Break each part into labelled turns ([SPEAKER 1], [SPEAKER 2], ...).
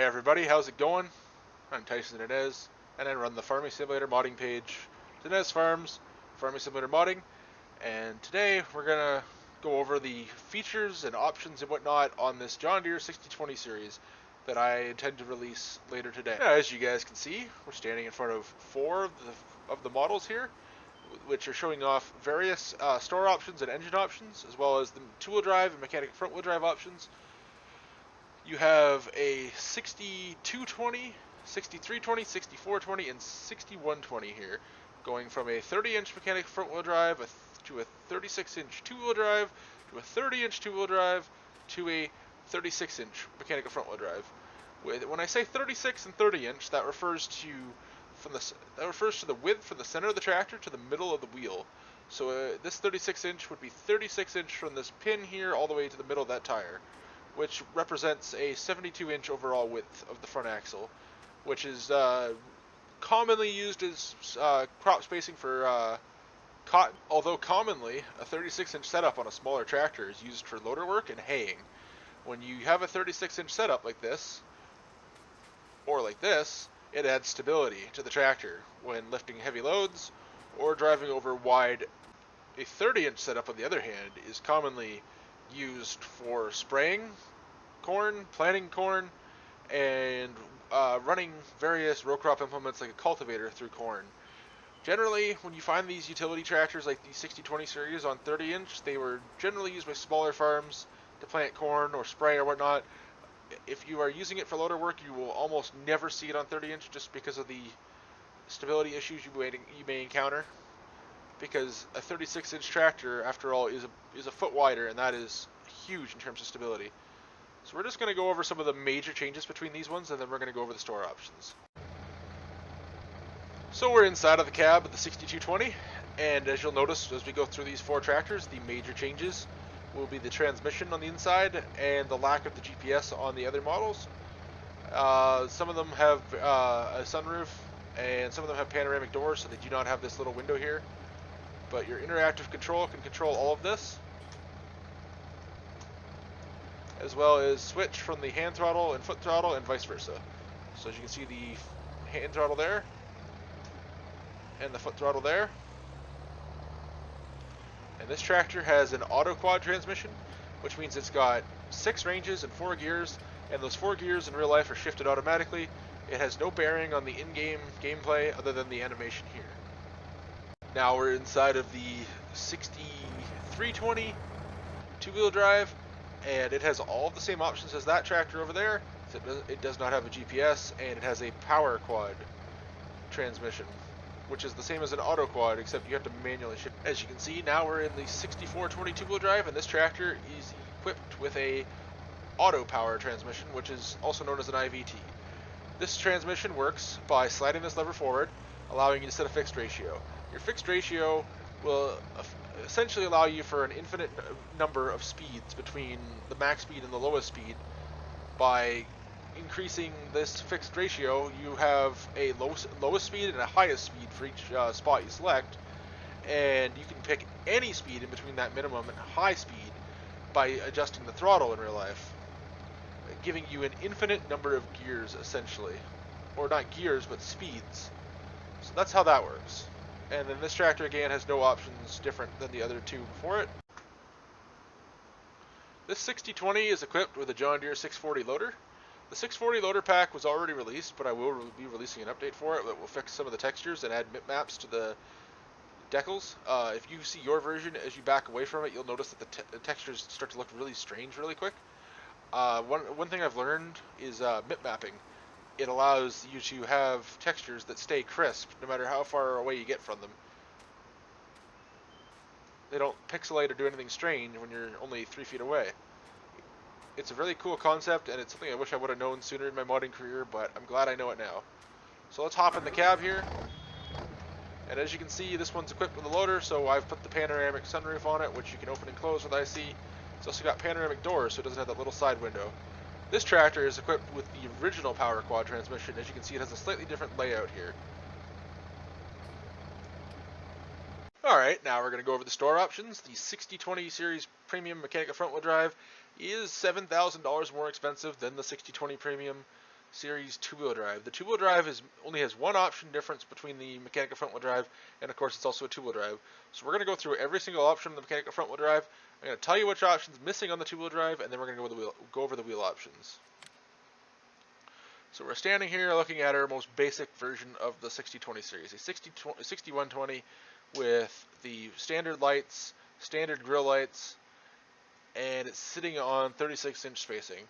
[SPEAKER 1] everybody, how's it going? I'm Tyson Inez, and I run the Farming Simulator modding page, Inez Farms, Farming Simulator Modding, and today we're going to go over the features and options and whatnot on this John Deere 6020 series that I intend to release later today. Now, as you guys can see, we're standing in front of four of the models here, which are showing off various store options and engine options, as well as the two-wheel drive and mechanical front-wheel drive options. You have a 6220, 6320, 6420, and 6120 here, going from a 30-inch mechanical front-wheel drive to a 36-inch two-wheel drive to a 30-inch two-wheel drive to a 36-inch mechanical front-wheel drive. When I say 36 and 30-inch, that refers to the width from the center of the tractor to the middle of the wheel. So this 36-inch would be 36-inch from this pin here all the way to the middle of that tire, which represents a 72-inch overall width of the front axle, which is commonly used as crop spacing for cotton, although commonly a 36-inch setup on a smaller tractor is used for loader work and haying. When you have a 36-inch setup like this, or like this, it adds stability to the tractor when lifting heavy loads or driving over wide. A 30-inch setup, on the other hand, is commonly used for spraying corn, planting corn, and running various row crop implements like a cultivator through corn. Generally, when you find these utility tractors like the 6020 series on 30-inch, they were generally used by smaller farms to plant corn or spray or whatnot. If you are using it for loader work, you will almost never see it on 30-inch just because of the stability issues you may encounter. Because a 36-inch tractor, after all, is a foot wider, and that is huge in terms of stability. So we're just going to go over some of the major changes between these ones, and then we're going to go over the store options. So we're inside of the cab of the 6220, and as you'll notice as we go through these four tractors, the major changes will be the transmission on the inside and the lack of the GPS on the other models. Some of them have a sunroof, and some of them have panoramic doors, so they do not have this little window here. But your interactive control can control all of this, as well as switch from the hand throttle and foot throttle and vice versa. So as you can see, the hand throttle there and the foot throttle there. And this tractor has an auto quad transmission, which means it's got 6 ranges and 4 gears, and those 4 gears in real life are shifted automatically. It has no bearing on the in-game gameplay other than the animation here. Now we're inside of the 6320 two-wheel drive, and it has all the same options as that tractor over there. It does not have a GPS, and it has a power quad transmission, which is the same as an auto quad, except you have to manually shift. As you can see, now we're in the 6420 two-wheel drive, and this tractor is equipped with a auto power transmission, which is also known as an IVT. This transmission works by sliding this lever forward, allowing you to set a fixed ratio. Your fixed ratio will essentially allow you for an infinite number of speeds between the max speed and the lowest speed. By increasing this fixed ratio, you have a lowest speed and a highest speed for each spot you select, and you can pick any speed in between that minimum and high speed by adjusting the throttle in real life, giving you an infinite number of gears essentially, or not gears but speeds. So that's how that works. And then this tractor again has no options different than the other two before it. This 6020 is equipped with a John Deere 640 loader. The 640 loader pack was already released, but I will be releasing an update for it that will fix some of the textures and add maps to the decals. If you see your version, as you back away from it, you'll notice that the textures start to look really strange really quick. One thing I've learned is mip mapping. It allows you to have textures that stay crisp no matter how far away you get from them. They don't pixelate or do anything strange when you're only 3 feet away. It's a really cool concept, and it's something I wish I would have known sooner in my modding career, but I'm glad I know it now. So let's hop in the cab here. And as you can see, this one's equipped with a loader, so I've put the panoramic sunroof on it, which you can open and close with IC. It's also got panoramic doors, so it doesn't have that little side window. This tractor is equipped with the original power quad transmission. As you can see, it has a slightly different layout here. Alright, now we're going to go over the store options. The 6020 series premium mechanical front wheel drive is $7,000 more expensive than the 6020 premium. series two-wheel drive. The two-wheel drive only has one option difference between the mechanical front-wheel drive, and of course it's also a two-wheel drive. So we're going to go through every single option of the mechanical front-wheel drive. I'm going to tell you which option's missing on the two-wheel drive, and then we're going to go over the wheel options. So we're standing here looking at our most basic version of the 6020 series, a 6120 with the standard lights, standard grille lights, and it's sitting on 36-inch spacing.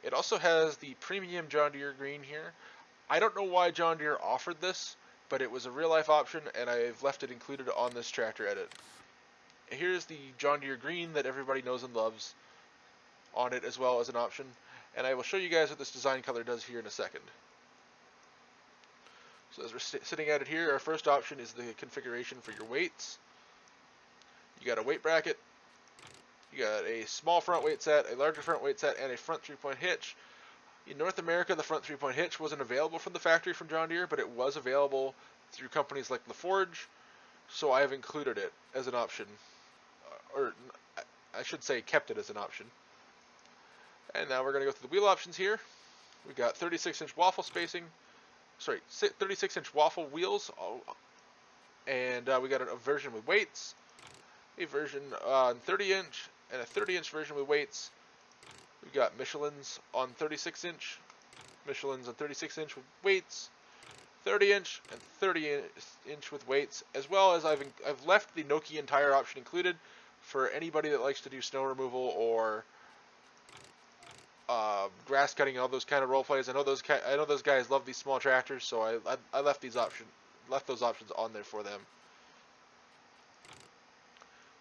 [SPEAKER 1] It also has the premium John Deere green here. I don't know why John Deere offered this, but it was a real-life option, and I've left it included on this tractor edit. Here's the John Deere green that everybody knows and loves on it as well as an option, and I will show you guys what this design color does here in a second. So as we're sitting at it here, our first option is the configuration for your weights. You got a weight bracket, you got a small front weight set, a larger front weight set, and a front 3-point hitch. In North America, the front 3-point hitch wasn't available from the factory from John Deere, but it was available through companies like LaForge, so I have included it as an option. Or I should say kept it as an option. And now we're going to go through the wheel options here. We've got 36-inch waffle spacing, 36-inch waffle wheels, and we got a version with weights, a version on 30-inch, and a 30-inch version with weights. We've got Michelin's on 36-inch, Michelin's on 36-inch with weights, 30-inch, and 30-inch with weights, as well as I've left the Nokian tire option included for anybody that likes to do snow removal or grass cutting and all those kind of role plays. I know those guys love these small tractors, so I left those options on there for them.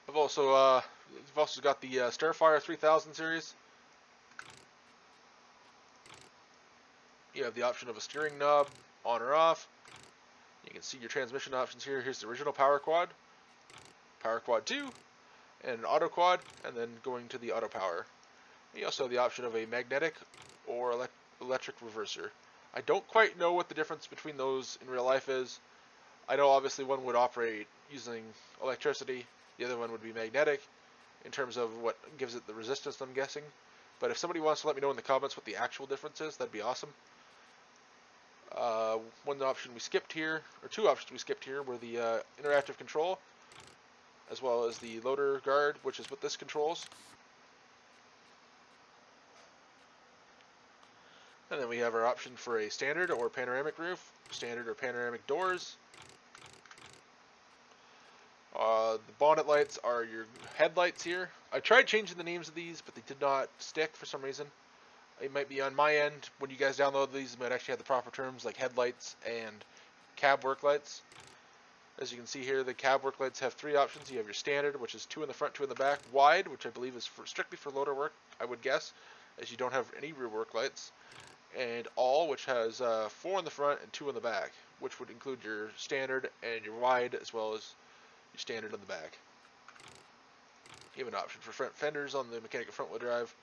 [SPEAKER 1] I've also got the Starfire 3000 series. You have the option of a steering knob on or off. You can see your transmission options here. Here's the original Power Quad 2, and an Auto Quad, and then going to the Auto Power. You also have the option of a magnetic or electric reverser. I don't quite know what the difference between those in real life is. I know obviously one would operate using electricity, the other one would be magnetic in terms of what gives it the resistance, I'm guessing. But if somebody wants to let me know in the comments what the actual difference is, that'd be awesome. One option we skipped here, or two options we skipped here, were the interactive control, as well as the loader guard, which is what this controls. And then we have our option for a standard or panoramic roof, standard or panoramic doors. The bonnet lights are your headlights here. I tried changing the names of these, but they did not stick for some reason. It might be on my end. When you guys download these, it might actually have the proper terms like headlights and cab work lights. As you can see here, the cab work lights have three options. You have your standard, which is 2 in the front, 2 in the back. Wide, which I believe is strictly for loader work, I would guess, as you don't have any rear work lights. And all, which has 4 in the front and 2 in the back, which would include your standard and your wide, as well as your standard on the back. You have an option for front fenders on the mechanical front wheel drive.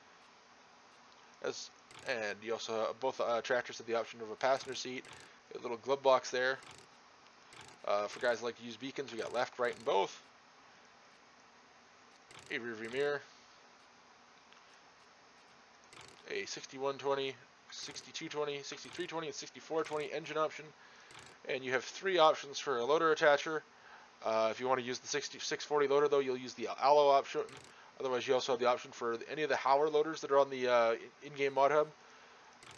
[SPEAKER 1] And you also have both tractors have the option of a passenger seat, a little glove box there. For guys that like to use beacons, we got left, right, and both. A rear view mirror, a 6120, 6220, 6320, and 6420 engine option, and you have 3 options for a loader attacher. If you want to use the 640 loader, though, you'll use the allo option. Otherwise, you also have the option for any of the Hauer loaders that are on the in-game mod hub,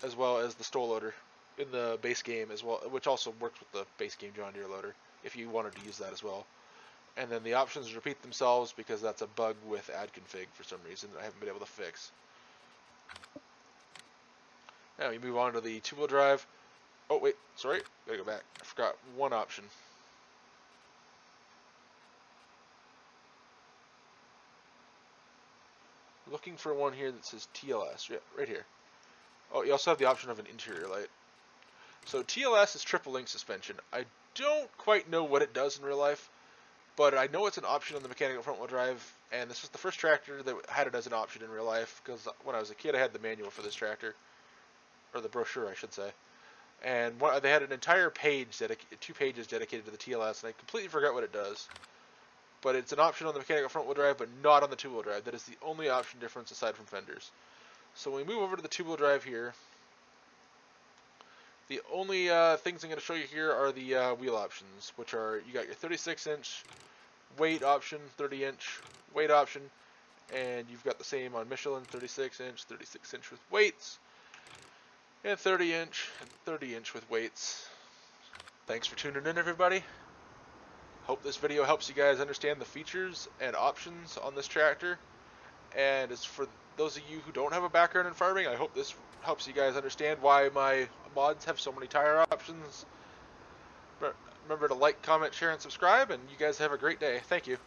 [SPEAKER 1] as well as the Stoll loader in the base game as well, which also works with the base game John Deere loader, if you wanted to use that as well. And then the options repeat themselves because that's a bug with add config for some reason that I haven't been able to fix. Now we move on to the two-wheel drive. Oh wait, sorry, gotta go back. I forgot one option. Looking for one here that says TLS. Yeah, right here. Oh, you also have the option of an interior light. So TLS is triple link suspension. I don't quite know what it does in real life, but I know it's an option on the mechanical front wheel drive, and this was the first tractor that had it as an option in real life, because when I was a kid I had the manual for this tractor, or the brochure I should say, and they had an entire page, 2 pages dedicated to the TLS, and I completely forgot what it does. But it's an option on the mechanical front wheel drive, but not on the two-wheel drive. That is the only option difference aside from fenders. So when we move over to the two-wheel drive here, The only things I'm going to show you here are the wheel options, which are you got your 36-inch weight option, 30-inch weight option, and you've got the same on Michelin, 36-inch with weights, and 30-inch with weights. Thanks for tuning in, everybody. Hope this video helps you guys understand the features and options on this tractor. And as for those of you who don't have a background in farming, I hope this helps you guys understand why my mods have so many tire options. Remember to like, comment, share, and subscribe, and you guys have a great day. Thank you.